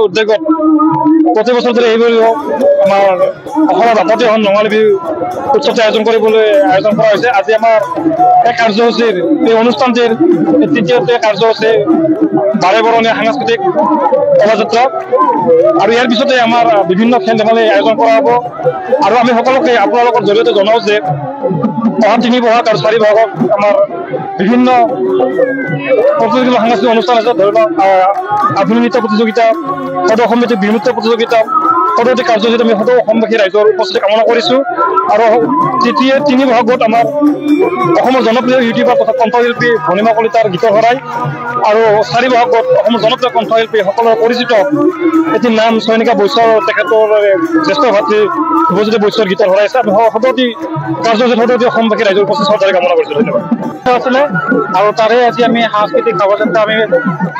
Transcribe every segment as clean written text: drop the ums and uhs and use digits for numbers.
উদ্যোগত প্ৰতি বছৰ ধৰে এইভাবে আমাৰ বাপতে হন নঙালী বিহু উৎসৱটি আয়োজন কৰিবলৈ আয়োজন কৰা হৈছে। আজি আমাৰ এই কাৰ্যসূচীৰ এই অনুষ্ঠানটিৰ তৃতীয়টো কাৰ্যসূচী বাৰে বৰণীয়া সাংস্কৃতিক শোভাযাত্ৰা আৰু ইয়াৰ পিছতে আমাৰ বিভিন্ন খেল ধেমালি আয়োজন কৰা হ'ব। আৰু আমি সকলোকে আপোনালোকৰ জৰিয়তে জনাওঁ যে অহা ৩ বহাগ আৰু ৪ বহাগত আমাৰ বিভিন্ন প্ৰতিযোগিতা সাংস্কৃতিক অনুষ্ঠান আছে। ধৰি লওক আধুনিক নৃত্য প্ৰতিযোগিতা, সদৌ অসমীয়া বিহু নৃত্য প্ৰতিযোগিতা, সদৌতি কাৰ্যসূচীত আমি সদৌ অসমবাসী ৰাইজৰ উপস্থিতি কামনা কৰিছোঁ। আৰু ৩ বহাগত আমাৰ অসমৰ জনপ্ৰিয় ইউটিউবাৰ তথা কণ্ঠশিল্পী ভণিমা কলিতাৰ গীতৰ শৰাই, আৰু ৪ বহাগত অসমৰ জনপ্ৰিয় কণ্ঠশিল্পী সকলোৰে পৰিচিত এটি নাম চয়নিকা বৈশ্যৰ তেখেতৰ জ্যেষ্ঠ ভাতৃ ধ্ৰুৱজ্যোতি বৈশ্যৰ গীতৰ শৰাই আছে। আমি সদৌতি কাৰ্যসূচীত সদৌতি অসমবাসী ৰাইজৰ উপস্থিতি চৰকাৰে কামনা কৰিছোঁ। ধন্যবাদ। আছিলে আৰু তাৰে আজি আমি সাংস্কৃতিক শোভাযাত্ৰা আমি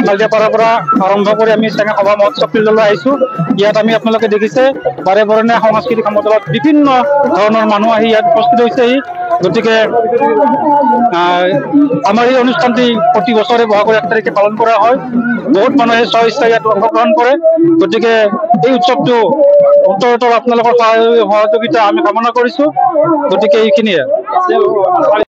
কালিয়াপাৰাৰ পৰা আৰম্ভ কৰি আমি চেঙা সভা মহোৎসৱ ফিল্ডলৈ আহিছোঁ। ইয়াত আমি আপোনালোকে দেখিছে বাৰে বৰণীয়া সাংস্কৃতিক সমাজত বিভিন্ন ধৰণৰ মানুহ আহি ইয়াত উপস্থিত হৈছেহি। গতিকে আমাৰ এই অনুষ্ঠানটি প্ৰতি বছৰে বহাগৰ ১ তাৰিখে পালন কৰা হয়। বহুত মানুহে স্ব-ইচ্ছাৰে ইয়াত অংশগ্ৰহণ কৰে। গতিকে এই উৎসৱটো উত্তৰোত্তৰ আপোনালোকৰ সহযোগিতা আমি কামনা কৰিছোঁ। গতিকে এইখিনিয়ে।